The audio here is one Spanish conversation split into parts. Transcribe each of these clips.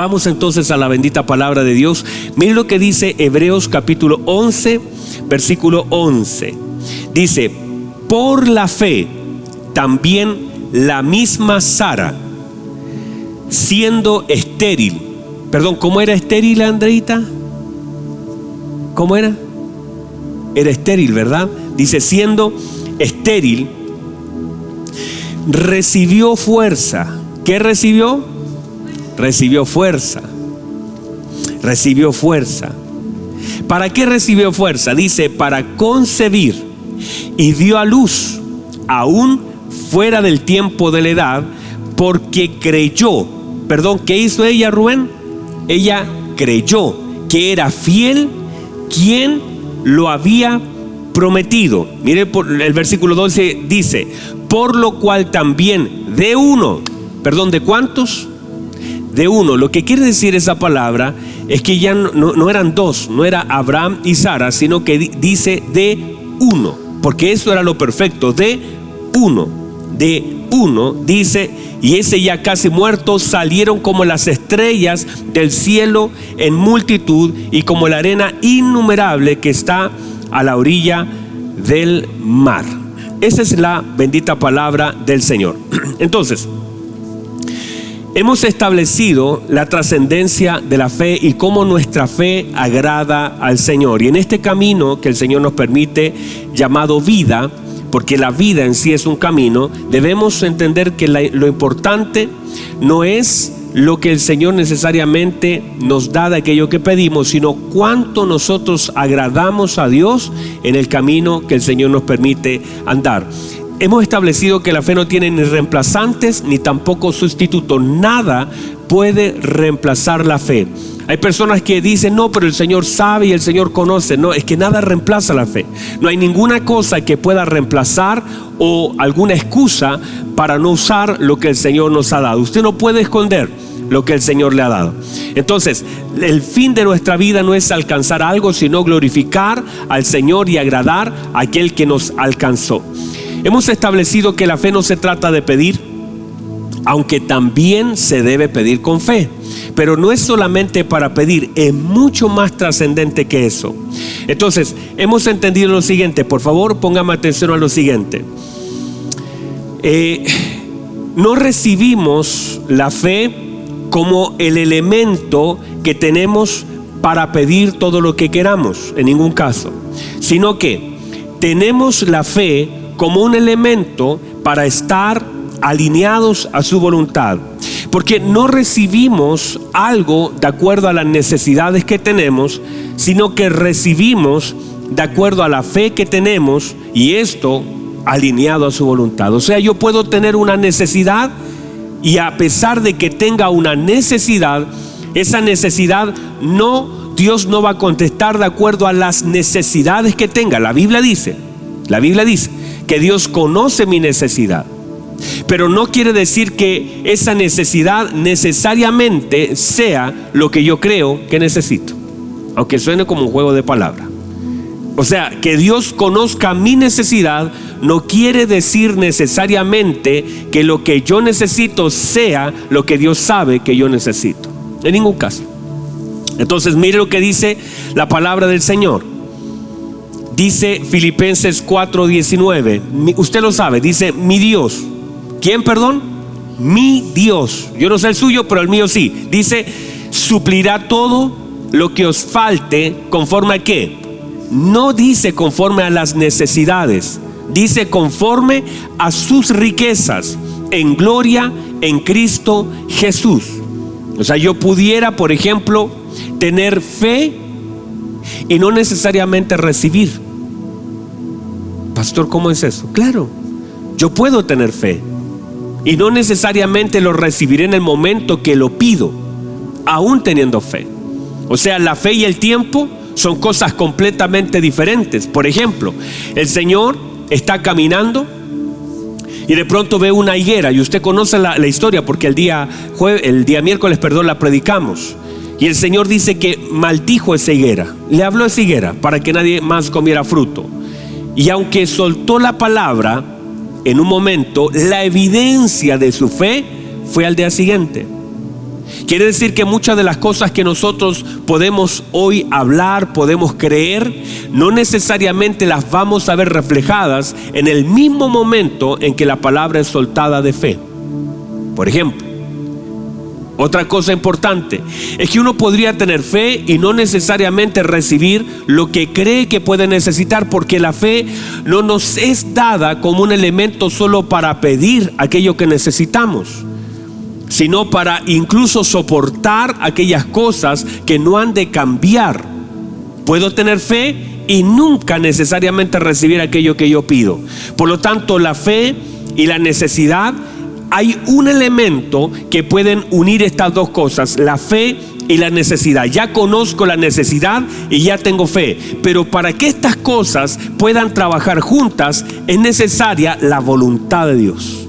Vamos entonces a la bendita palabra de Dios. Miren lo que dice Hebreos capítulo 11, versículo 11. Dice: por la fe también la misma Sara, siendo estéril. Perdón, ¿cómo era estéril, Andreita? ¿Cómo era? Era estéril, ¿verdad? Dice, siendo estéril, recibió fuerza. ¿Qué recibió? Recibió fuerza. Recibió fuerza. ¿Para qué recibió fuerza? Dice, para concebir, y dio a luz, aún fuera del tiempo de la edad, porque creyó. Perdón, ¿qué hizo ella, Rubén? Ella creyó que era fiel quien lo había prometido. Mire, el versículo 12 dice: por lo cual también de uno. Perdón, ¿de cuántos? De uno. Lo que quiere decir esa palabra es que ya no eran dos, no era Abraham y Sara, sino que dice de uno, porque eso era lo perfecto. De uno, dice, y ese ya casi muerto, salieron como las estrellas del cielo en multitud, y como la arena innumerable que está a la orilla del mar. Esa es la bendita palabra del Señor. Entonces, hemos establecido la trascendencia de la fe y cómo nuestra fe agrada al Señor. Y en este camino que el Señor nos permite, llamado vida, porque la vida en sí es un camino, debemos entender que lo importante no es lo que el Señor necesariamente nos da de aquello que pedimos, sino cuánto nosotros agradamos a Dios en el camino que el Señor nos permite andar. Hemos establecido que la fe no tiene ni reemplazantes ni tampoco sustitutos. Nada puede reemplazar la fe. Hay personas que dicen, no, pero el Señor sabe y el Señor conoce. No, es que nada reemplaza la fe. No hay ninguna cosa que pueda reemplazar o alguna excusa para no usar lo que el Señor nos ha dado. Usted no puede esconder lo que el Señor le ha dado. Entonces, el fin de nuestra vida no es alcanzar algo, sino glorificar al Señor y agradar a aquel que nos alcanzó. Hemos establecido que la fe no se trata de pedir, aunque también se debe pedir con fe. Pero no es solamente para pedir, es mucho más trascendente que eso. Entonces, hemos entendido lo siguiente. Por favor, póngame atención a lo siguiente. No recibimos la fe como el elemento que tenemos para pedir todo lo que queramos, en ningún caso. Sino que tenemos la fe como un elemento para estar alineados a su voluntad. Porque no recibimos algo de acuerdo a las necesidades que tenemos, sino que recibimos de acuerdo a la fe que tenemos, y esto alineado a su voluntad. O sea, yo puedo tener una necesidad, y a pesar de que tenga una necesidad, esa necesidad Dios no va a contestar de acuerdo a las necesidades que tenga. La Biblia dice que Dios conoce mi necesidad. Pero no quiere decir que esa necesidad necesariamente sea lo que yo creo que necesito, aunque suene como un juego de palabras. O sea, que Dios conozca mi necesidad no quiere decir necesariamente que lo que yo necesito sea lo que Dios sabe que yo necesito, en ningún caso. Entonces, mire lo que dice la palabra del Señor. Dice Filipenses 4:19. Usted lo sabe, dice mi Dios. ¿Quién, perdón? Mi Dios. Yo no sé el suyo, pero el mío sí. Dice, suplirá todo lo que os falte. ¿Conforme a qué? No dice conforme a las necesidades. Dice conforme a sus riquezas en gloria en Cristo Jesús. O sea, yo pudiera, por ejemplo, tener fe y no necesariamente recibir. Pastor, ¿cómo es eso? Claro, yo puedo tener fe y no necesariamente lo recibiré en el momento que lo pido, aún teniendo fe. O sea, la fe y el tiempo son cosas completamente diferentes. Por ejemplo, el Señor está caminando y de pronto ve una higuera, y usted conoce la historia porque el día miércoles, la predicamos. Y el Señor dice que maldijo esa higuera, le habló a esa higuera para que nadie más comiera fruto. Y aunque soltó la palabra en un momento, la evidencia de su fe fue al día siguiente. Quiere decir que muchas de las cosas que nosotros podemos hoy hablar, podemos creer, no necesariamente las vamos a ver reflejadas en el mismo momento en que la palabra es soltada de fe. Por ejemplo, otra cosa importante es que uno podría tener fe y no necesariamente recibir lo que cree que puede necesitar, porque la fe no nos es dada como un elemento solo para pedir aquello que necesitamos, sino para incluso soportar aquellas cosas que no han de cambiar. Puedo tener fe y nunca necesariamente recibir aquello que yo pido. Por lo tanto, la fe y la necesidad, hay un elemento que pueden unir estas dos cosas, la fe y la necesidad. Ya conozco la necesidad y ya tengo fe, pero para que estas cosas puedan trabajar juntas es necesaria la voluntad de Dios.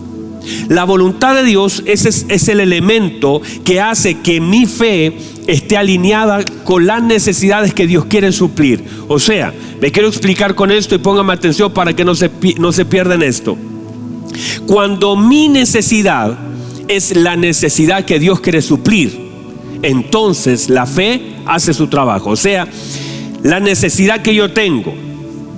La voluntad de Dios es el elemento que hace que mi fe esté alineada con las necesidades que Dios quiere suplir. O sea, me quiero explicar con esto y póngame atención para que no se pierdan esto. Cuando mi necesidad es la necesidad que Dios quiere suplir, entonces la fe hace su trabajo. O sea, la necesidad que yo tengo,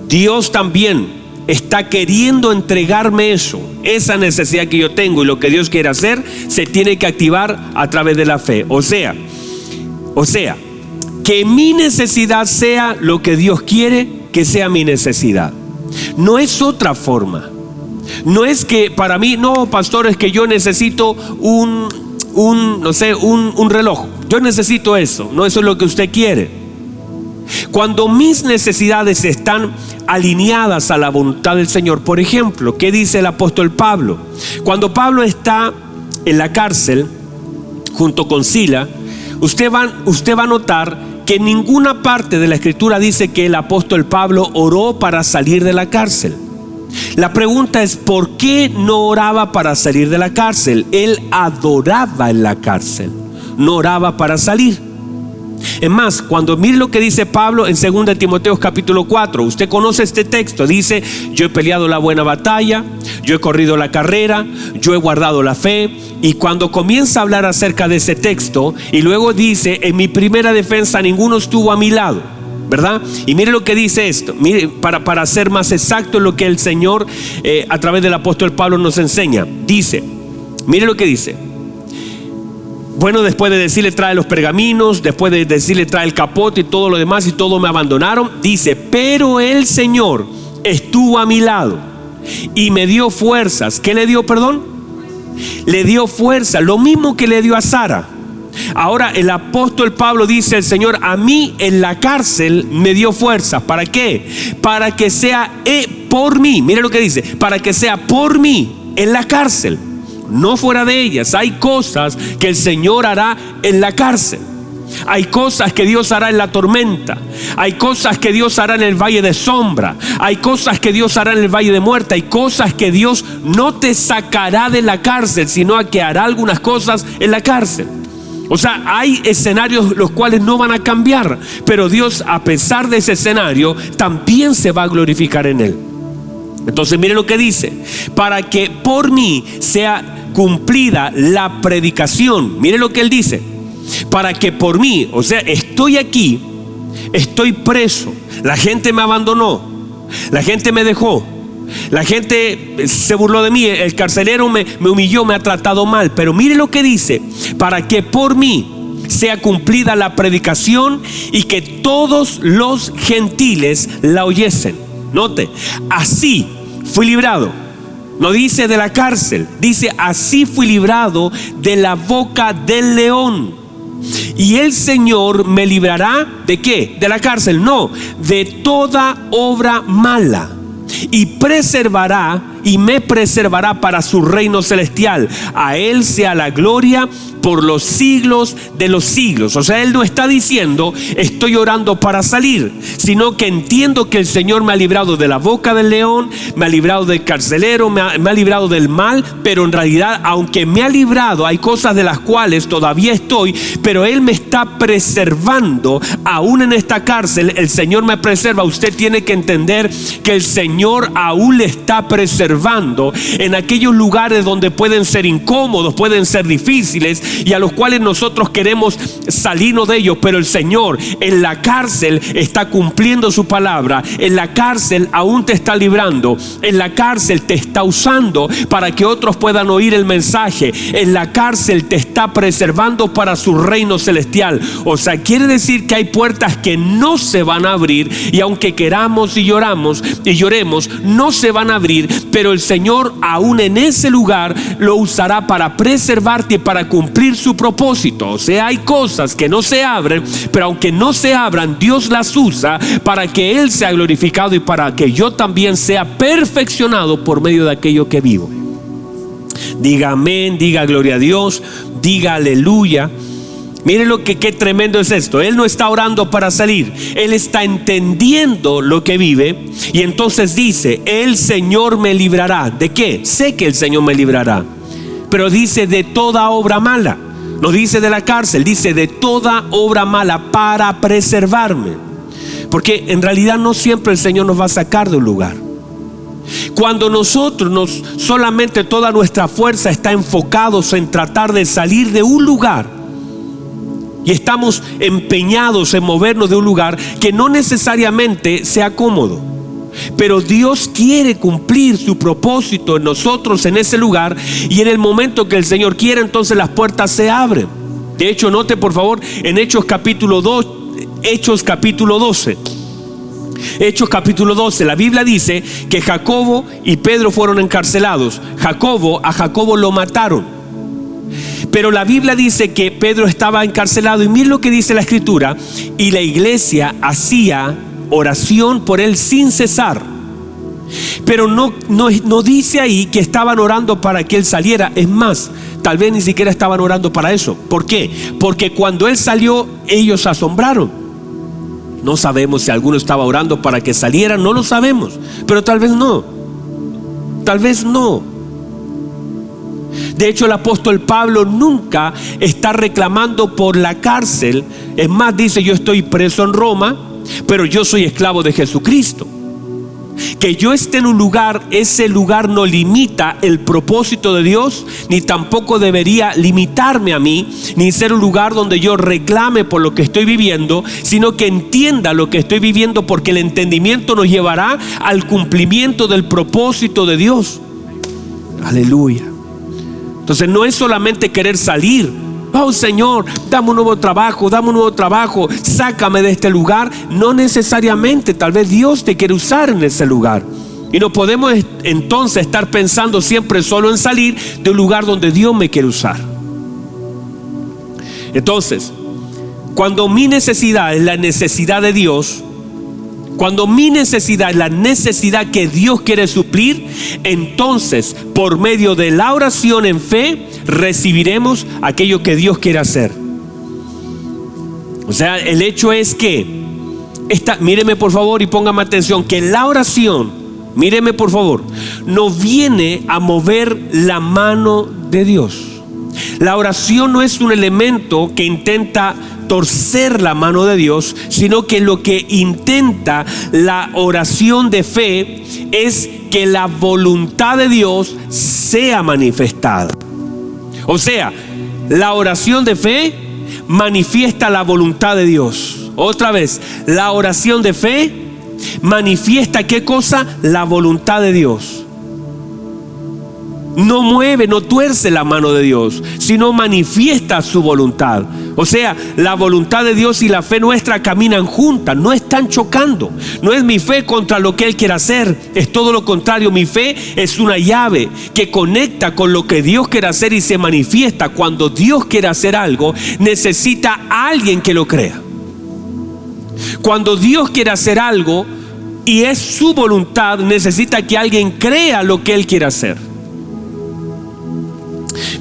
Dios también está queriendo entregarme eso. Esa necesidad que yo tengo y lo que Dios quiere hacer se tiene que activar a través de la fe. O sea, que mi necesidad sea lo que Dios quiere que sea mi necesidad. No es otra forma. No es que para mí, no, pastor, es que yo necesito un reloj. Yo necesito eso. No, eso es lo que usted quiere. Cuando mis necesidades están alineadas a la voluntad del Señor, por ejemplo, ¿qué dice el apóstol Pablo? Cuando Pablo está en la cárcel junto con Sila, usted va a notar que en ninguna parte de la escritura dice que el apóstol Pablo oró para salir de la cárcel. La pregunta es, ¿por qué no oraba para salir de la cárcel? Él adoraba en la cárcel, no oraba para salir. Es más, cuando mire lo que dice Pablo en 2 Timoteo capítulo 4, usted conoce este texto, dice: yo he peleado la buena batalla, yo he corrido la carrera, yo he guardado la fe. Y cuando comienza a hablar acerca de ese texto, y luego dice: en mi primera defensa ninguno estuvo a mi lado, ¿verdad? Y mire lo que dice esto, mire, para ser más exacto en lo que el Señor a través del apóstol Pablo nos enseña. Dice, mire lo que dice: bueno, después de decirle trae los pergaminos, después de decirle trae el capote y todo lo demás, y todo me abandonaron, dice: pero el Señor estuvo a mi lado y me dio fuerzas. ¿Qué le dio, perdón? Le dio fuerza, lo mismo que le dio a Sara. Ahora el apóstol Pablo dice: el Señor a mí en la cárcel me dio fuerza. ¿Para qué? Para que sea por mí. Mire lo que dice: para que sea por mí en la cárcel, no fuera de ellas. Hay cosas que el Señor hará en la cárcel. Hay cosas que Dios hará en la tormenta. Hay cosas que Dios hará en el valle de sombra. Hay cosas que Dios hará en el valle de muerte. Hay cosas que Dios no te sacará de la cárcel, sino que hará algunas cosas en la cárcel. O sea, hay escenarios los cuales no van a cambiar, pero Dios, a pesar de ese escenario, también se va a glorificar en él. Entonces mire lo que dice: para que por mí sea cumplida la predicación. Mire lo que él dice: para que por mí, o sea, estoy aquí, estoy preso, la gente me abandonó, la gente me dejó, la gente se burló de mí, el carcelero me humilló, me ha tratado mal. Pero mire lo que dice: para que por mí sea cumplida la predicación y que todos los gentiles la oyesen. Note, así fui librado. No dice de la cárcel, dice: así fui librado de la boca del león. Y el Señor me librará ¿de qué? De la cárcel, no, de toda obra mala. Y preservará y me preservará para su reino celestial. A Él sea la gloria por los siglos de los siglos. O sea, Él no está diciendo estoy orando para salir, sino que entiendo que el Señor me ha librado de la boca del león, me ha librado del carcelero, me ha librado del mal. Pero en realidad, aunque me ha librado, hay cosas de las cuales todavía estoy, pero Él me está preservando. Aún en esta cárcel el Señor me preserva. Usted tiene que entender que el Señor aún le está preservando preservando en aquellos lugares donde pueden ser incómodos, pueden ser difíciles y a los cuales nosotros queremos salirnos de ellos. Pero el Señor en la cárcel está cumpliendo su palabra. En la cárcel aún te está librando. En la cárcel te está usando para que otros puedan oír el mensaje. En la cárcel te está preservando para su reino celestial. O sea, quiere decir que hay puertas que no se van a abrir, y aunque queramos y lloremos, no se van a abrir, pero el Señor aún en ese lugar lo usará para preservarte y para cumplir su propósito. O sea, hay cosas que no se abren, pero aunque no se abran, Dios las usa para que Él sea glorificado y para que yo también sea perfeccionado por medio de aquello que vivo. Diga amén, diga gloria a Dios, diga aleluya. Miren qué tremendo es esto. Él no está orando para salir, él está entendiendo lo que vive, y entonces dice: el Señor me librará. ¿De qué? Sé que el Señor me librará, pero dice de toda obra mala. No dice de la cárcel, dice de toda obra mala para preservarme. Porque en realidad no siempre el Señor nos va a sacar de un lugar. Cuando nosotros solamente toda nuestra fuerza está enfocados en tratar de salir de un lugar, y estamos empeñados en movernos de un lugar que no necesariamente sea cómodo, pero Dios quiere cumplir su propósito en nosotros en ese lugar, y en el momento que el Señor quiere, entonces las puertas se abren. De hecho, note por favor en Hechos capítulo 12. Hechos capítulo 12, la Biblia dice que Jacobo y Pedro fueron encarcelados. A Jacobo lo mataron, pero la Biblia dice que Pedro estaba encarcelado, y miren lo que dice la Escritura: y la iglesia hacía oración por él sin cesar. Pero no dice ahí que estaban orando para que él saliera. Es más, tal vez ni siquiera estaban orando para eso. ¿Por qué? Porque cuando él salió, ellos se asombraron. No sabemos si alguno estaba orando para que saliera, no lo sabemos, pero tal vez no. De hecho, el apóstol Pablo nunca está reclamando por la cárcel. Es más, dice: yo estoy preso en Roma, pero yo soy esclavo de Jesucristo. Que yo esté en un lugar, ese lugar no limita el propósito de Dios, ni tampoco debería limitarme a mí, ni ser un lugar donde yo reclame por lo que estoy viviendo, sino que entienda lo que estoy viviendo, porque el entendimiento nos llevará al cumplimiento del propósito de Dios. Aleluya. Entonces no es solamente querer salir. Oh Señor, dame un nuevo trabajo, sácame de este lugar. No necesariamente, tal vez Dios te quiere usar en ese lugar. Y no podemos entonces estar pensando siempre solo en salir de un lugar donde Dios me quiere usar. Entonces, cuando mi necesidad es la necesidad de Dios, cuando mi necesidad es la necesidad que Dios quiere suplir, entonces por medio de la oración en fe recibiremos aquello que Dios quiere hacer. O sea, el hecho es que míreme por favor y póngame atención, que la oración, míreme por favor, no viene a mover la mano de Dios. La oración no es un elemento que intenta torcer la mano de Dios, sino que lo que intenta la oración de fe es que la voluntad de Dios sea manifestada. O sea, la oración de fe manifiesta la voluntad de Dios. Otra vez, la oración de fe manifiesta ¿qué cosa? La voluntad de Dios. No mueve, no tuerce la mano de Dios, sino manifiesta su voluntad. O sea, la voluntad de Dios y la fe nuestra caminan juntas, no están chocando. No es mi fe contra lo que Él quiere hacer, es todo lo contrario. Mi fe es una llave que conecta con lo que Dios quiere hacer y se manifiesta. Cuando Dios quiere hacer algo, necesita a alguien que lo crea. Cuando Dios quiere hacer algo y es su voluntad, necesita que alguien crea lo que Él quiere hacer.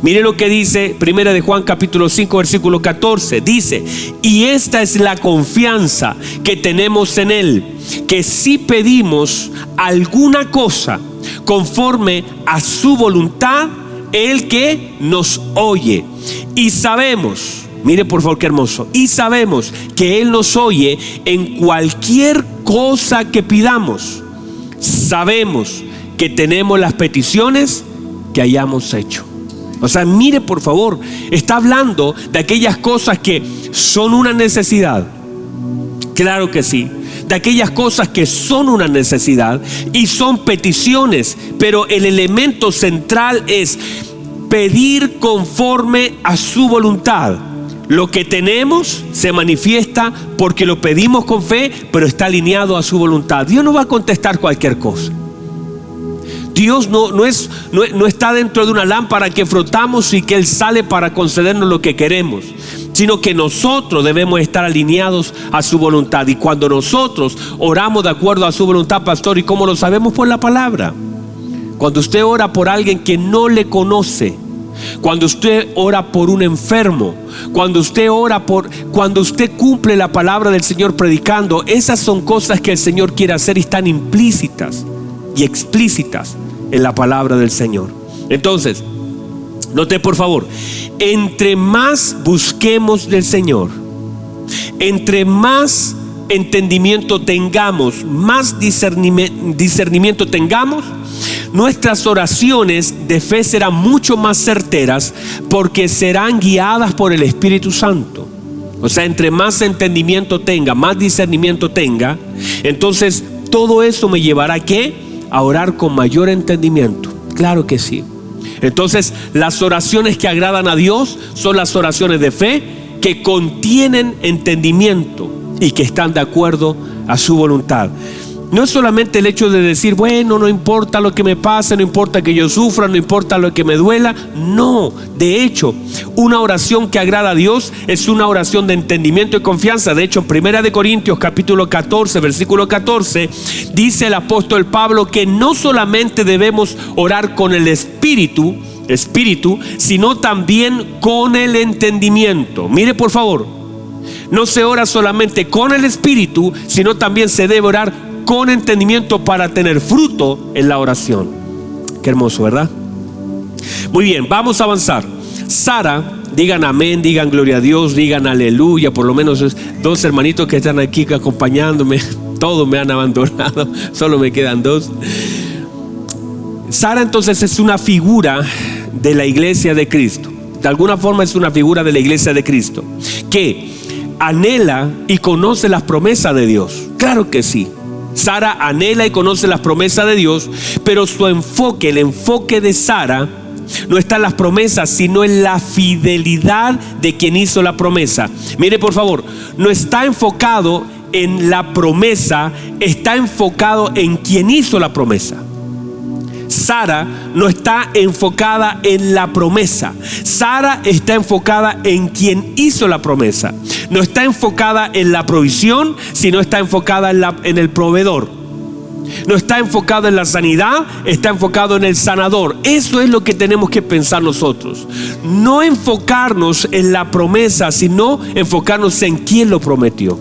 Mire lo que dice Primera de Juan capítulo 5 versículo 14. Dice: y esta es la confianza que tenemos en Él, que si pedimos alguna cosa conforme a su voluntad, Él que nos oye. Y sabemos, mire por favor qué hermoso, y sabemos que Él nos oye en cualquier cosa que pidamos. Sabemos que tenemos las peticiones que hayamos hecho. O sea, mire por favor, está hablando de aquellas cosas que son una necesidad. Claro que sí, de aquellas cosas que son una necesidad y son peticiones, pero el elemento central es pedir conforme a su voluntad. Lo que tenemos se manifiesta porque lo pedimos con fe, pero está alineado a su voluntad. Dios no va a contestar cualquier cosa. Dios no está dentro de una lámpara que frotamos y que Él sale para concedernos lo que queremos, sino que nosotros debemos estar alineados a su voluntad. Y cuando nosotros oramos de acuerdo a su voluntad, pastor, ¿y cómo lo sabemos? Por la palabra. Cuando usted ora por alguien que no le conoce, cuando usted ora por un enfermo, cuando usted cumple la palabra del Señor predicando, esas son cosas que el Señor quiere hacer y están implícitas y explícitas en la palabra del Señor. Entonces, note por favor, entre más busquemos del Señor, entre más entendimiento tengamos, más discernimiento tengamos, nuestras oraciones de fe serán mucho más certeras porque serán guiadas por el Espíritu Santo. O sea, entre más entendimiento tenga, más discernimiento tenga, entonces todo eso me llevará ¿a qué? A orar con mayor entendimiento. Claro que sí. Entonces, las oraciones que agradan a Dios son las oraciones de fe que contienen entendimiento y que están de acuerdo a su voluntad. No es solamente el hecho de decir, bueno, no importa lo que me pase, no importa que yo sufra, no importa lo que me duela. No, de hecho, una oración que agrada a Dios es una oración de entendimiento y confianza. De hecho, en 1 Corintios capítulo 14, versículo 14, dice el apóstol Pablo que no solamente debemos orar con el espíritu, sino también con el entendimiento. Mire por favor, no se ora solamente con el espíritu, sino también se debe orar con entendimiento para tener fruto en la oración. Qué hermoso, ¿verdad? Muy bien, vamos a avanzar. Sara, digan amén, digan gloria a Dios, digan aleluya. Por lo menos dos hermanitos que están aquí acompañándome, todos me han abandonado, solo me quedan dos. Sara entonces es una figura de la iglesia de Cristo. De alguna forma es una figura de la iglesia de Cristo que anhela y conoce las promesas de Dios. Claro que sí. Sara anhela y conoce las promesas de Dios, pero su enfoque, el enfoque de Sara, no está en las promesas, sino en la fidelidad de quien hizo la promesa. Mire por favor, no está enfocado en la promesa, está enfocado en quien hizo la promesa. Sara no está enfocada en la promesa. Sara está enfocada en quien hizo la promesa. No está enfocada en la provisión, sino está enfocada en el proveedor. No está enfocado en la sanidad, está enfocado en el sanador. Eso es lo que tenemos que pensar nosotros. No enfocarnos en la promesa, sino enfocarnos en quien lo prometió.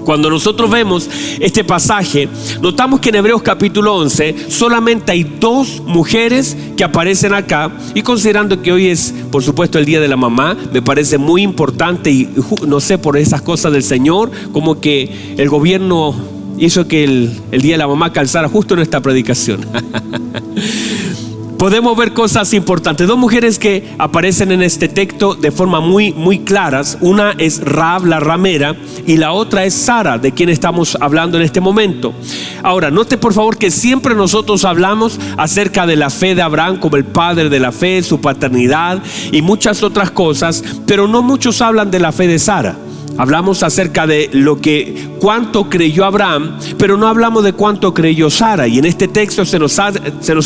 Cuando nosotros vemos este pasaje, notamos que en Hebreos capítulo 11 solamente hay 2 mujeres que aparecen acá. Y considerando que hoy es, por supuesto, el día de la mamá, me parece muy importante y no sé, por esas cosas del Señor, como que el gobierno hizo que el día de la mamá calzara justo en esta predicación. Podemos ver cosas importantes. 2 mujeres que aparecen en este texto de forma muy claras. Una es Rahab la ramera y la otra es Sara, de quien estamos hablando en este momento. Ahora, note por favor que siempre nosotros hablamos acerca de la fe de Abraham como el padre de la fe, su paternidad y muchas otras cosas, pero no muchos hablan de la fe de Sara. Hablamos acerca de cuánto creyó Abraham, pero no hablamos de cuánto creyó Sara. Y en este texto se nos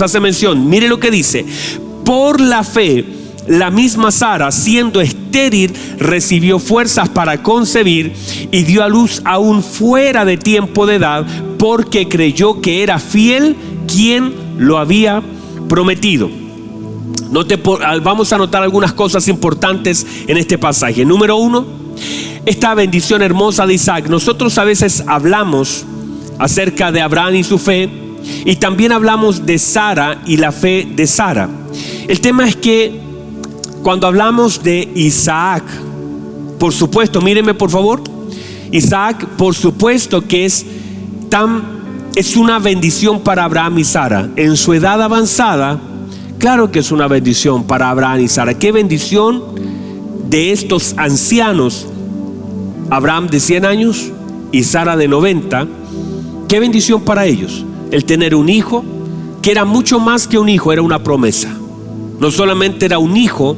hace mención. Mire lo que dice: por la fe, la misma Sara, siendo estéril, recibió fuerzas para concebir y dio a luz aún fuera de tiempo de edad, porque creyó que era fiel quien lo había prometido. Vamos a notar algunas cosas importantes en este pasaje. Número 1, esta bendición hermosa de Isaac. Nosotros a veces hablamos acerca de Abraham y su fe, y también hablamos de Sara y la fe de Sara. El tema es que cuando hablamos de Isaac, por supuesto, mírenme por favor, Isaac por supuesto que es tan es una bendición para Abraham y Sara. En su edad avanzada, claro que es una bendición para Abraham y Sara. Qué bendición de estos ancianos, Abraham de 100 años y Sara de 90. Qué bendición para ellos el tener un hijo que era mucho más que un hijo, era una promesa. No solamente era un hijo,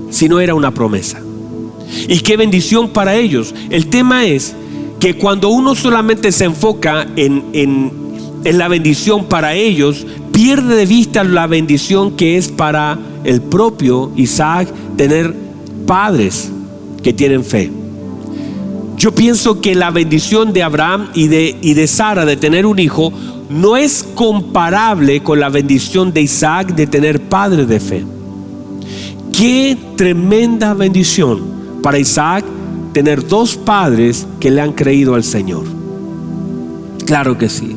sino era una promesa. Y qué bendición para ellos. El tema es que cuando uno solamente se enfoca en la bendición para ellos, pierde de vista la bendición que es para el propio Isaac, tener padres que tienen fe. Yo pienso que la bendición de Abraham y de Sara de tener un hijo no es comparable con la bendición de Isaac de tener padres de fe. Qué tremenda bendición para Isaac tener dos padres que le han creído al Señor. Claro que sí.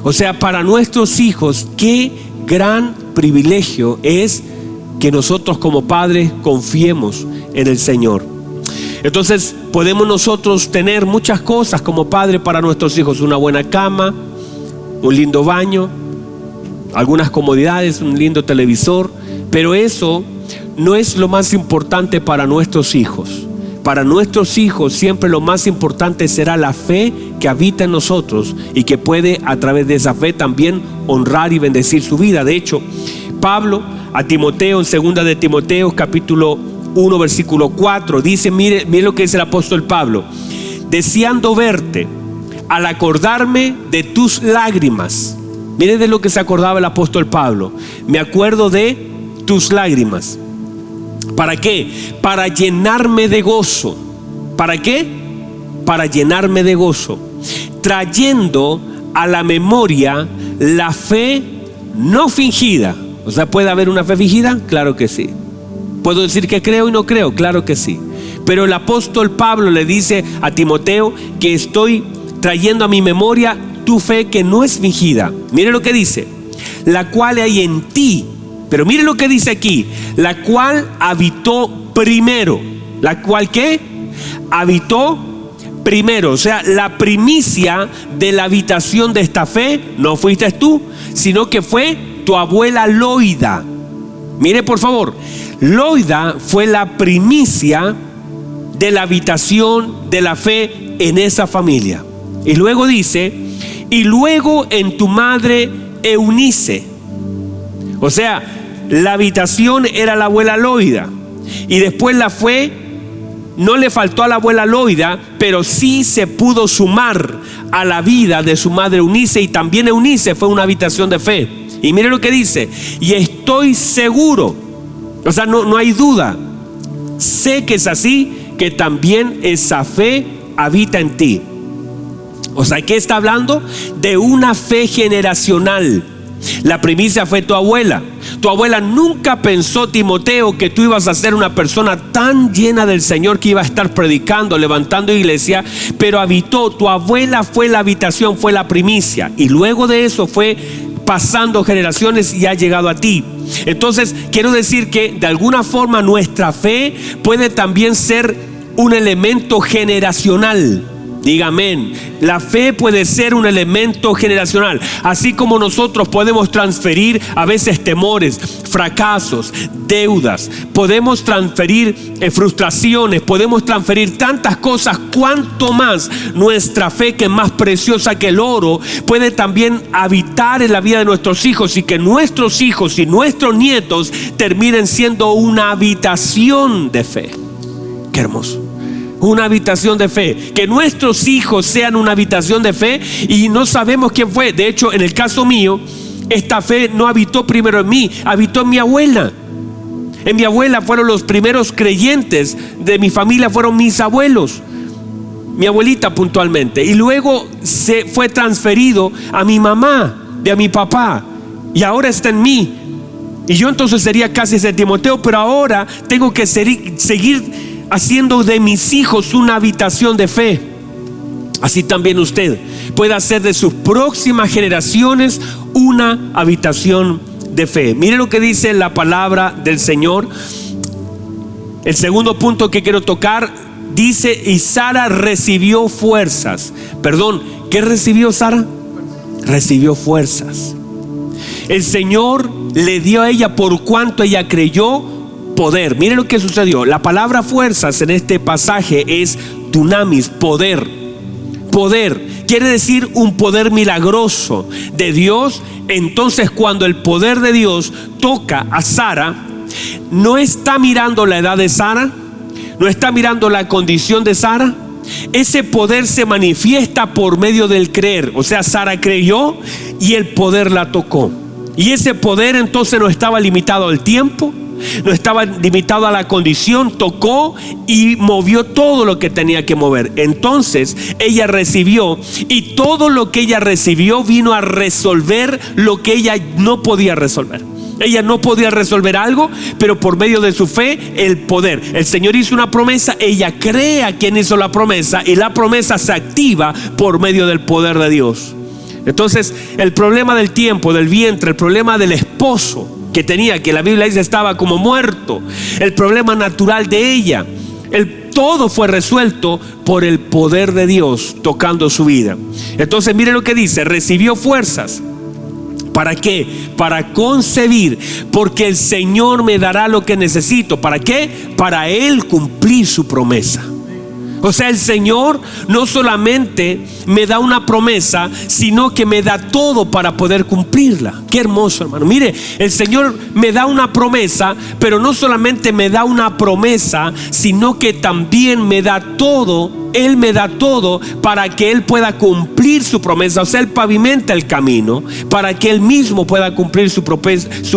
O sea, para nuestros hijos, qué gran privilegio es que nosotros como padres confiemos en el Señor. Entonces podemos nosotros tener muchas cosas como padre para nuestros hijos: una buena cama, un lindo baño, algunas comodidades, un lindo televisor, pero eso no es lo más importante para nuestros hijos. Para nuestros hijos siempre lo más importante será la fe que habita en nosotros y que puede a través de esa fe también honrar y bendecir su vida. De hecho, Pablo a Timoteo, en 2 de Timoteo capítulo 1 versículo 4 dice, mire lo que dice el apóstol Pablo: deseando verte al acordarme de tus lágrimas. Mire de lo que se acordaba el apóstol Pablo: me acuerdo de tus lágrimas. ¿Para qué? Para llenarme de gozo. ¿Para qué? Para llenarme de gozo, trayendo a la memoria la fe no fingida. O sea, ¿puede haber una fe fingida? Claro que sí. ¿Puedo decir que creo y no creo? Claro que sí. Pero el apóstol Pablo le dice a Timoteo que estoy trayendo a mi memoria tu fe que no es fingida. Mire lo que dice: la cual hay en ti. Pero mire lo que dice aquí: la cual habitó primero. ¿La cual qué? Habitó primero. O sea, la primicia de la habitación de esta fe no fuiste tú, sino que fue tu abuela Loida. Mire por favor, Loida fue la primicia de la habitación de la fe en esa familia. Y luego dice: y luego en tu madre Eunice. O sea, la habitación era la abuela Loida, y después la fe no le faltó a la abuela Loida, pero sí se pudo sumar a la vida de su madre Eunice, y también Eunice fue una habitación de fe. Y mire lo que dice: y estoy seguro, o sea, no hay duda, sé que es así, que también esa fe habita en ti. O sea, ¿qué está hablando? De una fe generacional. La primicia fue tu abuela. Tu abuela nunca pensó, Timoteo, que tú ibas a ser una persona tan llena del Señor que iba a estar predicando, levantando iglesia, pero habitó. Tu abuela fue la habitación, fue la primicia, y luego de eso fue pasando generaciones y ha llegado a ti. Entonces quiero decir que de alguna forma nuestra fe puede también ser un elemento generacional. Diga amén. La fe puede ser un elemento generacional. Así como nosotros podemos transferir a veces temores, fracasos, deudas, podemos transferir frustraciones, podemos transferir tantas cosas, cuanto más nuestra fe, que es más preciosa que el oro, puede también habitar en la vida de nuestros hijos, y que nuestros hijos y nuestros nietos terminen siendo una habitación de fe. Qué hermoso. Una habitación de fe, que nuestros hijos sean una habitación de fe, y no sabemos quién fue. De hecho, en el caso mío, esta fe no habitó primero en mí, habitó en mi abuela. En mi abuela fueron los primeros creyentes de mi familia, fueron mis abuelos, mi abuelita puntualmente, y luego se fue transferido a mi mamá, de a mi papá, y ahora está en mí. Y yo entonces sería casi ese Timoteo, pero ahora tengo que seguir haciendo de mis hijos una habitación de fe. Así también usted puede hacer de sus próximas generaciones una habitación de fe. Mire lo que dice la palabra del Señor. El segundo punto que quiero tocar dice: y Sara recibió fuerzas. Perdón, ¿qué recibió Sara? recibió fuerzas. El Señor le dio a ella, por cuanto ella creyó, poder. Mire lo que sucedió. La palabra fuerzas en este pasaje es dunamis, poder. Poder quiere decir un poder milagroso de Dios. Entonces, cuando el poder de Dios toca a Sara, no está mirando la edad de Sara, no está mirando la condición de Sara. Ese poder se manifiesta por medio del creer. O sea, Sara creyó y el poder la tocó. Y ese poder entonces no estaba limitado al tiempo, no estaba limitado a la condición. Tocó y movió todo lo que tenía que mover. Entonces ella recibió, y todo lo que ella recibió vino a resolver lo que ella no podía resolver. Ella no podía resolver algo, pero por medio de su fe, el poder. El Señor hizo una promesa, ella cree a quien hizo la promesa, y la promesa se activa por medio del poder de Dios. Entonces, el problema del tiempo, del vientre, el problema del esposo que tenía, que la Biblia dice estaba como muerto, el problema natural de ella, todo fue resuelto por el poder de Dios tocando su vida. Entonces, mire lo que dice: recibió fuerzas. ¿Para qué? Para concebir, porque el Señor me dará lo que necesito. ¿Para qué? Para Él cumplir su promesa. O sea, el Señor no solamente me da una promesa, sino que me da todo para poder cumplirla. Qué hermoso, hermano. Mire, el Señor me da una promesa, pero no solamente me da una promesa, sino que también me da todo. Él me da todo para que Él pueda cumplir su promesa. O sea, Él pavimenta el camino para que Él mismo pueda cumplir su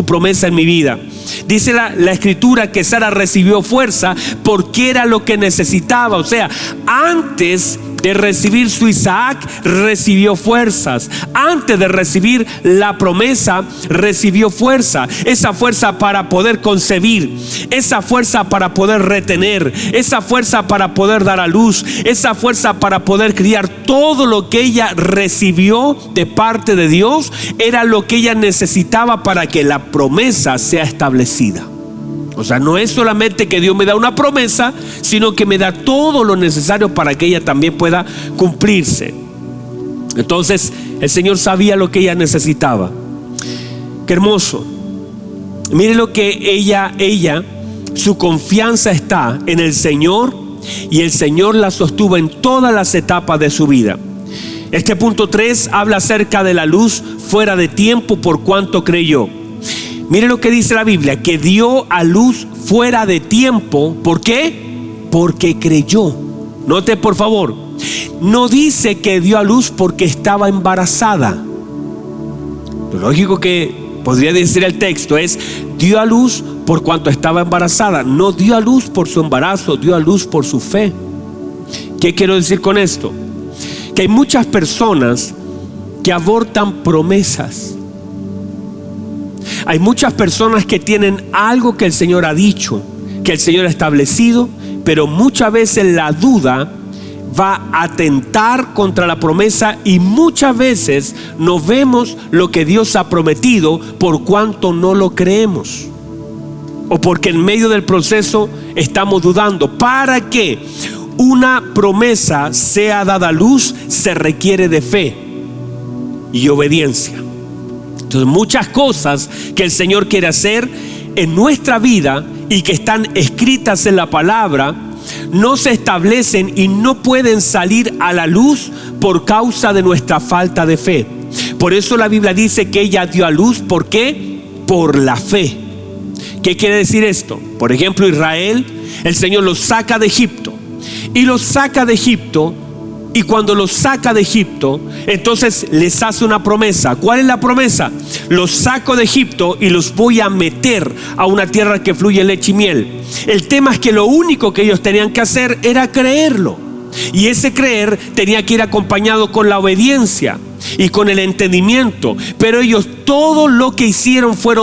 promesa en mi vida. Dice la escritura que Sara recibió fuerza porque era lo que necesitaba. O sea, antes de recibir su Isaac, recibió fuerzas. Antes de recibir la promesa, recibió fuerza. Esa fuerza para poder concebir, esa fuerza para poder retener, esa fuerza para poder dar a luz, esa fuerza para poder criar. Todo lo que ella recibió de parte de Dios era lo que ella necesitaba para que la promesa sea establecida. O sea, no es solamente que Dios me da una promesa, sino que me da todo lo necesario para que ella también pueda cumplirse. Entonces, el Señor sabía lo que ella necesitaba. Qué hermoso. Mire lo que ella, su confianza está en el Señor, y el Señor la sostuvo en todas las etapas de su vida. Este punto 3 habla acerca de la luz fuera de tiempo, por cuanto creyó. Mire lo que dice la Biblia, que dio a luz fuera de tiempo. ¿Por qué? Porque creyó. Note por favor, no dice que dio a luz porque estaba embarazada. Lo lógico que podría decir el texto es: dio a luz por cuanto estaba embarazada. No dio a luz por su embarazo, dio a luz por su fe. ¿Qué quiero decir con esto? Que hay muchas personas que abortan promesas. Hay muchas personas que tienen algo que el Señor ha dicho, que el Señor ha establecido, pero muchas veces la duda va a atentar contra la promesa, y muchas veces no vemos lo que Dios ha prometido por cuanto no lo creemos, o porque en medio del proceso estamos dudando. Para que una promesa sea dada a luz, se requiere de fe y obediencia. Entonces, muchas cosas que el Señor quiere hacer en nuestra vida y que están escritas en la palabra, no se establecen y no pueden salir a la luz por causa de nuestra falta de fe. Por eso la Biblia dice que ella dio a luz. ¿Por qué? Por la fe. ¿Qué quiere decir esto? Por ejemplo, Israel, el Señor los saca de Egipto, y los saca de Egipto. Y cuando los saca de Egipto, entonces les hace una promesa. ¿Cuál es la promesa? Los saco de Egipto y los voy a meter a una tierra que fluye leche y miel. El tema es que lo único que ellos tenían que hacer era creerlo. Y ese creer tenía que ir acompañado con la obediencia y con el entendimiento. Pero ellos, todo lo que hicieron fue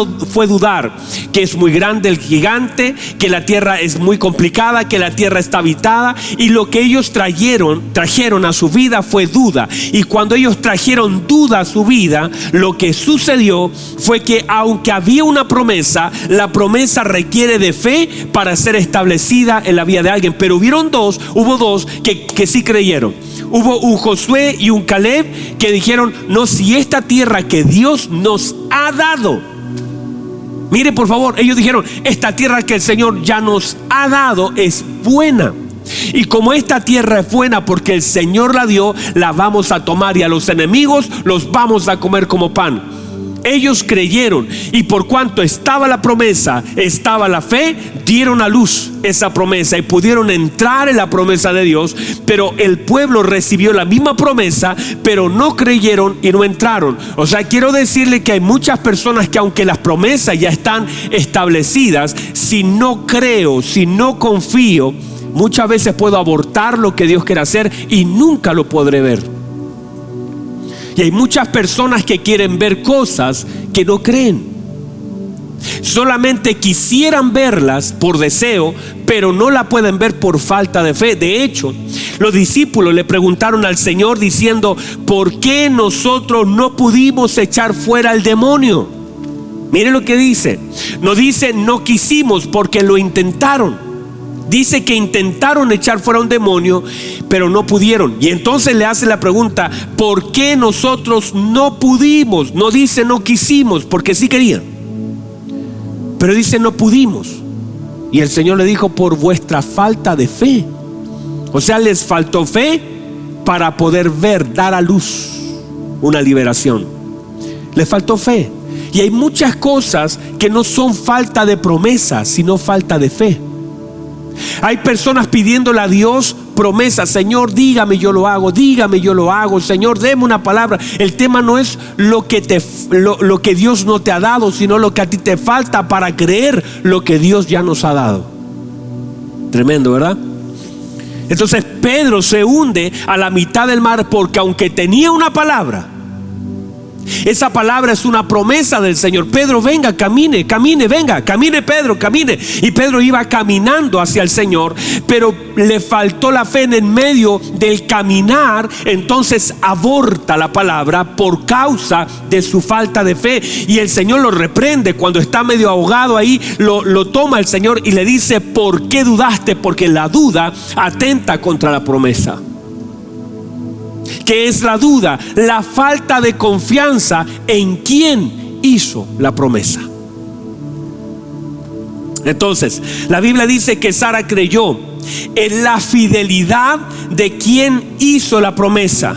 dudar, que es muy grande el gigante, que la tierra es muy complicada, que la tierra está habitada. Y lo que ellos trajeron a su vida fue duda. Y cuando ellos trajeron duda a su vida, lo que sucedió fue que, aunque había una promesa, la promesa requiere de fe para ser establecida en la vida de alguien. Pero hubo dos que sí creyeron. Hubo un Josué y un Caleb que dijeron: dijeron, no, si esta tierra que Dios nos ha dado, mire por favor, ellos dijeron, esta tierra que el Señor ya nos ha dado es buena. Y como esta tierra es buena porque el Señor la dio, la vamos a tomar y a los enemigos los vamos a comer como pan. Ellos creyeron, y por cuanto estaba la promesa, estaba la fe, dieron a luz esa promesa y pudieron entrar en la promesa de Dios. Pero el pueblo recibió la misma promesa, pero no creyeron y no entraron. O sea, quiero decirle que hay muchas personas que, aunque las promesas ya están establecidas, si no creo, si no confío, muchas veces puedo abortar lo que Dios quiere hacer y nunca lo podré ver. Y hay muchas personas que quieren ver cosas que no creen. Solamente quisieran verlas por deseo, pero no la pueden ver por falta de fe. De hecho, los discípulos le preguntaron al Señor diciendo, ¿por qué nosotros no pudimos echar fuera al demonio? Miren lo que dice. No dice no quisimos, porque lo intentaron. Dice que intentaron echar fuera un demonio, pero no pudieron. Y entonces le hace la pregunta, ¿por qué nosotros no pudimos? No dice no quisimos, porque sí querían, pero dice no pudimos. Y el Señor le dijo, por vuestra falta de fe. O sea, les faltó fe para poder ver, dar a luz una liberación. Les faltó fe. Y hay muchas cosas que no son falta de promesa, sino falta de fe. Hay personas pidiéndole a Dios promesas. Señor, dígame, yo lo hago. Dígame, yo lo hago. Señor, deme una palabra. El tema no es lo que Dios no te ha dado, sino lo que a ti te falta para creer lo que Dios ya nos ha dado. Tremendo, ¿verdad? Entonces Pedro se hunde a la mitad del mar, porque aunque tenía una palabra, esa palabra es una promesa del Señor. Pedro, venga, camine, venga, camine Pedro, camine. Y Pedro iba caminando hacia el Señor, pero le faltó la fe en el medio del caminar. Entonces aborta la palabra por causa de su falta de fe. Y el Señor lo reprende cuando está medio ahogado ahí. Lo toma el Señor y le dice, ¿por qué dudaste? Porque la duda atenta contra la promesa. ¿Qué es la duda? La falta de confianza en quien hizo la promesa. Entonces, la Biblia dice que Sara creyó en la fidelidad de quien hizo la promesa.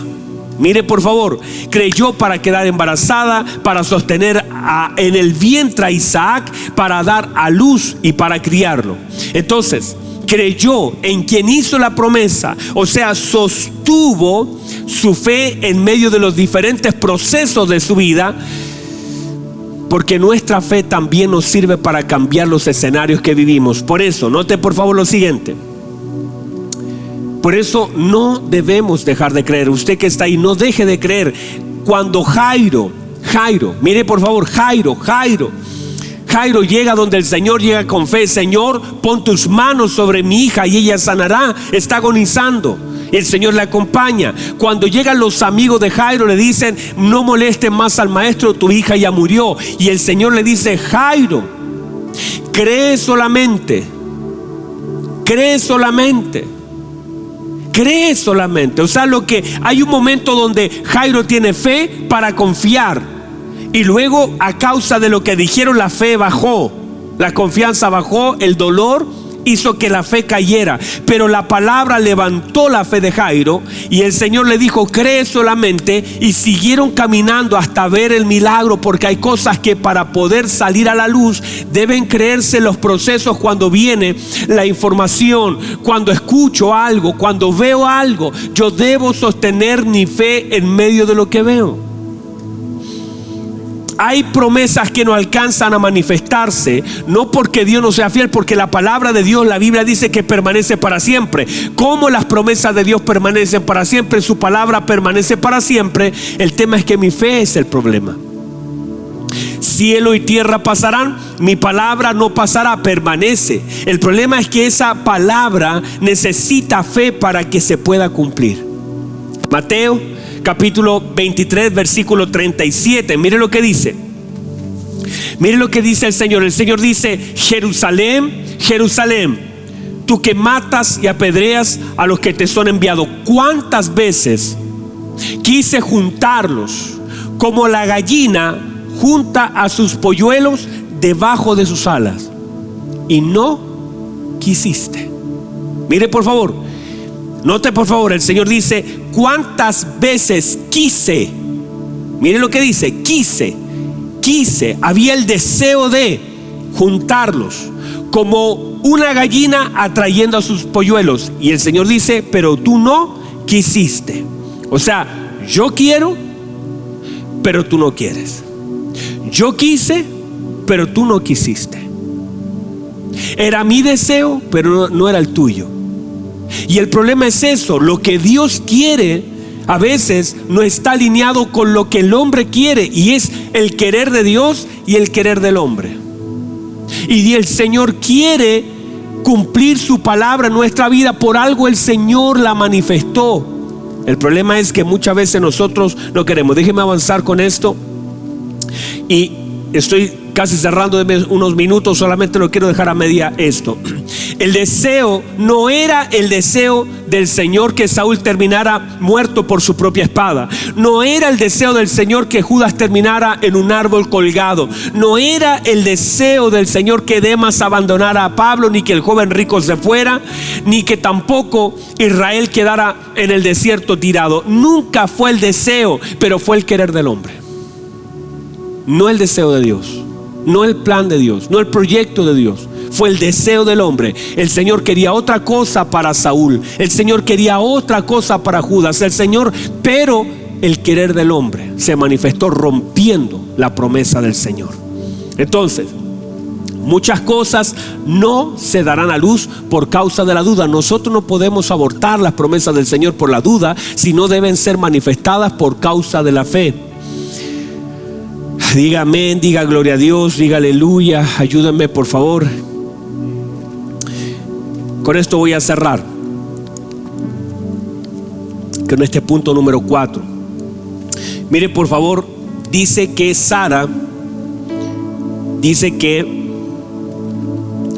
Mire por favor, creyó para quedar embarazada, para sostener en el vientre a Isaac, para dar a luz y para criarlo. Entonces, creyó en quien hizo la promesa, o sea, sostuvo su fe en medio de los diferentes procesos de su vida, porque nuestra fe también nos sirve para cambiar los escenarios que vivimos. Por eso, note por favor lo siguiente. Por eso no debemos dejar de creer. Usted que está ahí, no deje de creer. Cuando Jairo, mire por favor, Jairo llega donde el Señor, llega con fe. Señor, pon tus manos sobre mi hija y ella sanará, está agonizando. El Señor le acompaña. Cuando llegan los amigos de Jairo, le dicen, no molesten más al maestro, tu hija ya murió. Y el Señor le dice, Jairo, cree solamente. O sea, hay un momento donde Jairo tiene fe para confiar, y luego, a causa de lo que dijeron, la fe bajó, la confianza bajó, el dolor hizo que la fe cayera. Pero la palabra levantó la fe de Jairo, y el Señor le dijo, cree solamente. Y siguieron caminando hasta ver el milagro, porque hay cosas que para poder salir a la luz deben creerse los procesos. Cuando viene la información, cuando escucho algo, cuando veo algo, yo debo sostener mi fe en medio de lo que veo. Hay promesas que no alcanzan a manifestarse, no porque Dios no sea fiel, porque la palabra de Dios, la Biblia dice que permanece para siempre. ¿Cómo las promesas de Dios permanecen para siempre? Su palabra permanece para siempre. El tema es que mi fe es el problema. Cielo y tierra pasarán, mi palabra no pasará, permanece. El problema es que esa palabra necesita fe para que se pueda cumplir. Mateo capítulo 23 versículo 37. Mire lo que dice. Mire lo que dice el Señor. El Señor dice, Jerusalén, Jerusalén, tú que matas y apedreas a los que te son enviados, ¿cuántas veces Quise juntarlos como la gallina junta a sus polluelos debajo de sus alas, y no quisiste. Mire por favor, note por favor, el Señor dice: ¿cuántas veces quise? Mire lo que dice: quise. Había el deseo de juntarlos como una gallina atrayendo a sus polluelos, y el Señor dice: pero tú no quisiste. O sea, yo quiero, pero tú no quieres. Yo quise, pero tú no quisiste. Era mi deseo, pero no era el tuyo. Y el problema es eso: lo que Dios quiere a veces no está alineado con lo que el hombre quiere, y es el querer de Dios y el querer del hombre. Y el Señor quiere cumplir su palabra en nuestra vida. Por algo el Señor la manifestó. El problema es que muchas veces nosotros no queremos. Déjeme avanzar con esto, y estoy casi cerrando de unos minutos. Solamente lo quiero dejar a media esto. El deseo no era el deseo del Señor que Saúl terminara muerto por su propia espada. No era el deseo del Señor que Judas terminara en un árbol colgado. No era el deseo del Señor que Demas abandonara a Pablo, ni que el joven rico se fuera, ni que tampoco Israel quedara en el desierto tirado. Nunca fue el deseo, pero fue el querer del hombre. No el deseo de Dios, no el plan de Dios, no el proyecto de Dios. Fue el deseo del hombre. El Señor quería otra cosa para Saúl, el Señor quería otra cosa para Judas, pero el querer del hombre se manifestó rompiendo la promesa del Señor. Entonces, muchas cosas no se darán a luz por causa de la duda. Nosotros no podemos abortar las promesas del Señor por la duda, sino deben ser manifestadas por causa de la fe. Diga amén, diga gloria a Dios, diga aleluya. Ayúdenme por favor. Con esto voy a cerrar con este punto número 4. Mire por favor,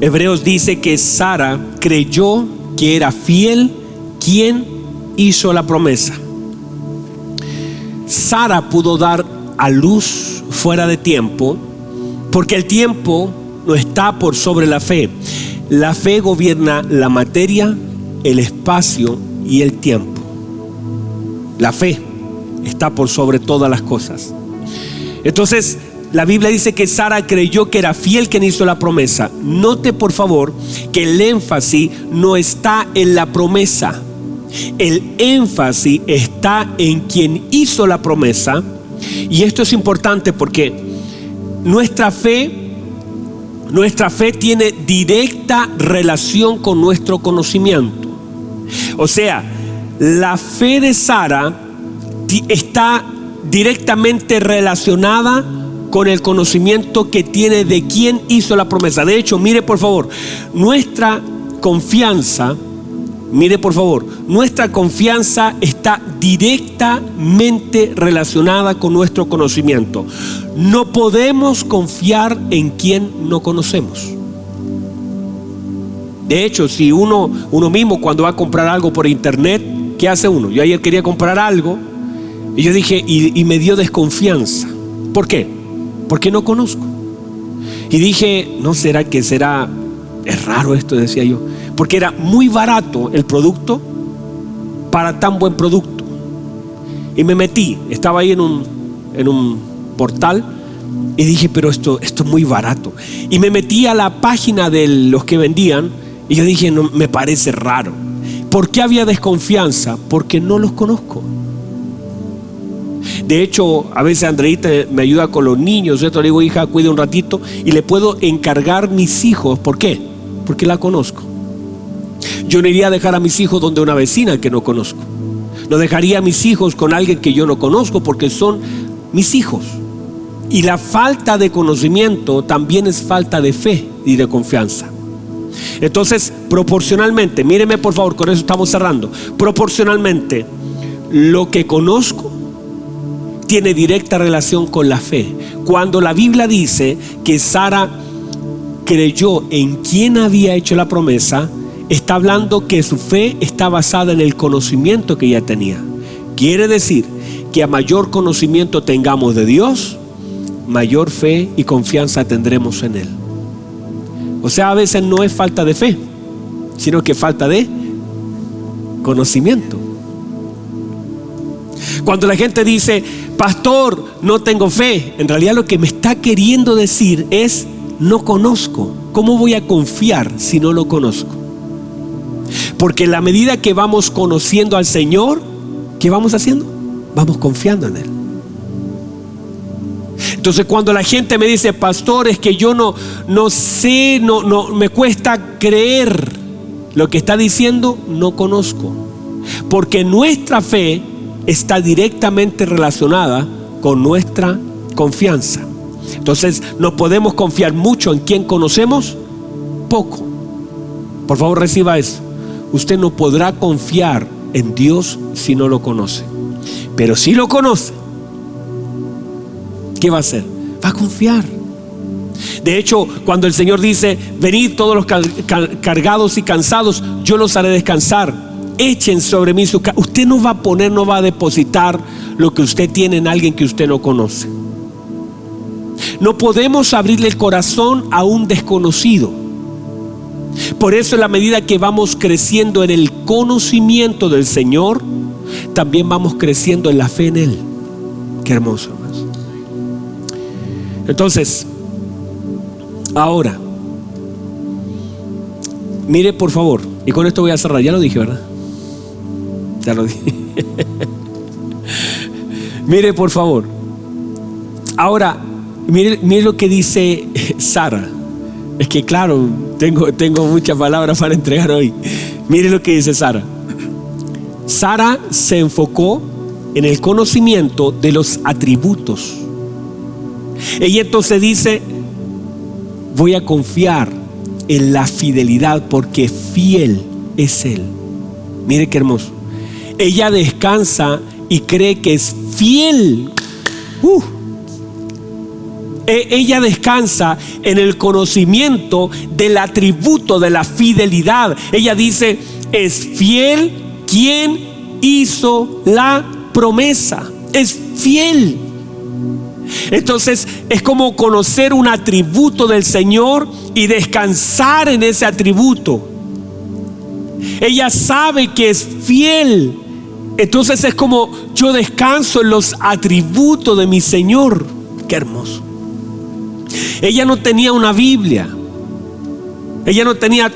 Hebreos dice que Sara creyó que era fiel quien hizo la promesa. Sara pudo dar a luz fuera de tiempo, porque el tiempo no está por sobre la fe. La fe gobierna la materia, el espacio y el tiempo. La fe está por sobre todas las cosas. Entonces, la Biblia dice que Sara creyó que era fiel quien hizo la promesa. Note por favor que el énfasis no está en la promesa. El énfasis está en quien hizo la promesa. Y esto es importante porque nuestra fe tiene directa relación con nuestro conocimiento. O sea, la fe de Sara está directamente relacionada con el conocimiento que tiene de quién hizo la promesa. De hecho, mire por favor, nuestra confianza está directamente relacionada con nuestro conocimiento. No podemos confiar en quien no conocemos. De hecho, si uno mismo cuando va a comprar algo por internet, ¿qué hace uno? Yo ayer quería comprar algo y yo dije, y me dio desconfianza. ¿Por qué? Porque no conozco. Y dije, ¿no será que será? Es raro esto, decía yo, porque era muy barato el producto para tan buen producto. Y me metí, estaba ahí en un portal y dije, pero esto es muy barato. Y me metí a la página de los que vendían y yo dije, no, me parece raro. ¿Por qué había desconfianza? Porque no los conozco. De hecho, a veces Andreita me ayuda con los niños, ¿cierto? Le digo, hija, cuide un ratito, y le puedo encargar mis hijos. ¿Por qué? Porque la conozco. Yo no iría a dejar a mis hijos donde una vecina que no conozco. No dejaría a mis hijos con alguien que yo no conozco, porque son mis hijos. Y la falta de conocimiento también es falta de fe y de confianza. Entonces, proporcionalmente, míreme por favor, con eso estamos cerrando. Proporcionalmente, lo que conozco tiene directa relación con la fe. Cuando la Biblia dice que Sara creyó en quien había hecho la promesa, está hablando que su fe está basada en el conocimiento que ella tenía. Quiere decir que a mayor conocimiento tengamos de Dios, mayor fe y confianza tendremos en Él. O sea, a veces no es falta de fe, sino que falta de conocimiento. Cuando la gente dice, pastor, no tengo fe, en realidad lo que me está queriendo decir es, no conozco. ¿Cómo voy a confiar si no lo conozco? Porque en la medida que vamos conociendo al Señor, ¿qué vamos haciendo? Vamos confiando en Él. Entonces cuando la gente me dice, pastor, es que yo no sé, me cuesta creer lo que está diciendo, no conozco. Porque nuestra fe está directamente relacionada con nuestra confianza. Entonces no podemos confiar mucho en quien conocemos poco. Por favor, reciba eso. Usted no podrá confiar en Dios si no lo conoce. Pero si lo conoce, ¿qué va a hacer? Va a confiar. De hecho, cuando el Señor dice, venid todos los cargados y cansados, yo los haré descansar. Echen sobre mí su carga. Usted no va a poner, no va a depositar lo que usted tiene en alguien que usted no conoce. No podemos abrirle el corazón a un desconocido. Por eso, en la medida que vamos creciendo en el conocimiento del Señor, también vamos creciendo en la fe en Él. Qué hermoso, hermanos. Entonces, ahora, mire por favor, y con esto voy a cerrar. Ya lo dije, ¿verdad? Ya lo dije. Mire por favor. Ahora, mire lo que dice Sara. Es que claro, tengo muchas palabras para entregar hoy. Mire lo que dice Sara. Sara se enfocó en el conocimiento de los atributos. Ella entonces dice, voy a confiar en la fidelidad porque fiel es Él. Mire qué hermoso. Ella descansa y cree que es fiel. Ella descansa en el conocimiento del atributo de la fidelidad. Ella dice, es fiel quien hizo la promesa. Es fiel. Entonces es como conocer un atributo del Señor y descansar en ese atributo. Ella sabe que es fiel. Entonces es como yo descanso en los atributos de mi Señor. Qué hermoso. Ella no tenía una Biblia. Ella no tenía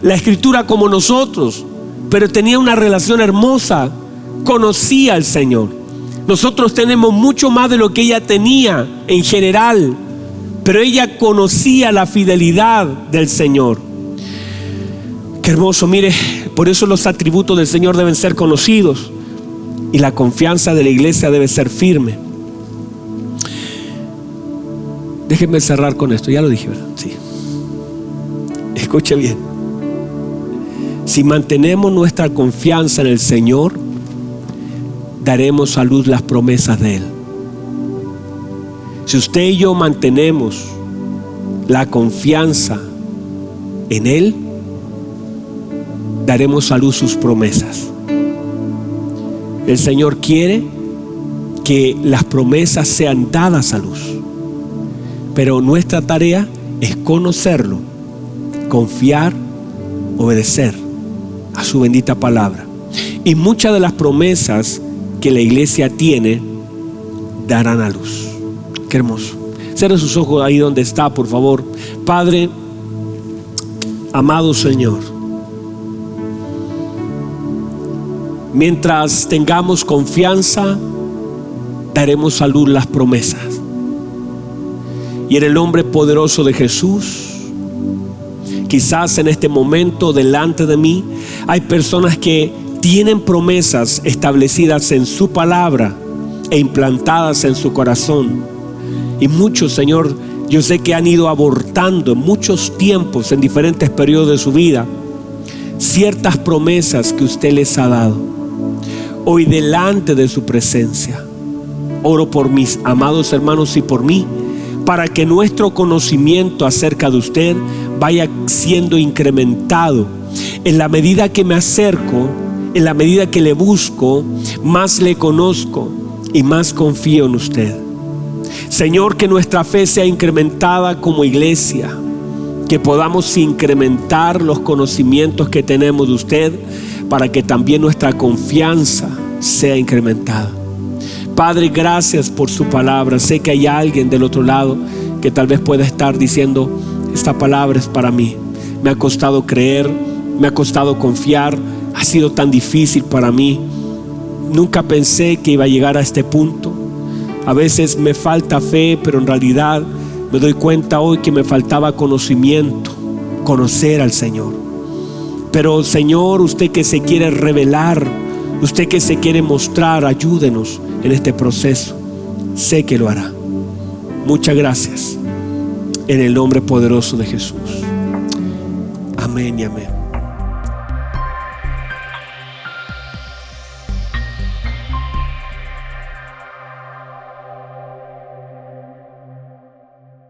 la escritura como nosotros, pero tenía una relación hermosa. Conocía al Señor. Nosotros tenemos mucho más de lo que ella tenía en general, pero ella conocía la fidelidad del Señor. Qué hermoso, mire, por eso los atributos del Señor deben ser conocidos y la confianza de la iglesia debe ser firme. Déjenme cerrar con esto, ya lo dije, ¿verdad? Sí. Escuche bien. Si mantenemos nuestra confianza en el Señor, daremos a luz las promesas de Él. Si usted y yo mantenemos la confianza en Él, daremos a luz sus promesas. El Señor quiere que las promesas sean dadas a luz, pero nuestra tarea es conocerlo, confiar, obedecer a su bendita palabra. Y muchas de las promesas que la iglesia tiene darán a luz. Qué hermoso. Cierre sus ojos ahí donde está, por favor. Padre, amado Señor, mientras tengamos confianza, daremos a luz las promesas. Y en el nombre poderoso de Jesús, quizás en este momento delante de mí hay personas que tienen promesas establecidas en su palabra e implantadas en su corazón. Y muchos, Señor, yo sé que han ido abortando en muchos tiempos, en diferentes periodos de su vida, ciertas promesas que usted les ha dado. Hoy delante de su presencia, oro por mis amados hermanos y por mí, para que nuestro conocimiento acerca de usted vaya siendo incrementado en la medida que me acerco En la medida que le busco, más le conozco y más confío en usted. Señor, que nuestra fe sea incrementada como iglesia, que podamos incrementar los conocimientos que tenemos de usted para que también nuestra confianza sea incrementada. Padre, gracias por su palabra. Sé que hay alguien del otro lado que tal vez pueda estar diciendo: esta palabra es para mí. Me ha costado creer, me ha costado confiar, ha sido tan difícil para mí. Nunca pensé que iba a llegar a este punto. A veces me falta fe, pero en realidad me doy cuenta hoy que me faltaba conocimiento, conocer al Señor. Pero Señor, usted que se quiere revelar, usted que se quiere mostrar, ayúdenos en este proceso. Sé que lo hará. Muchas gracias. En el nombre poderoso de Jesús. Amén y amén.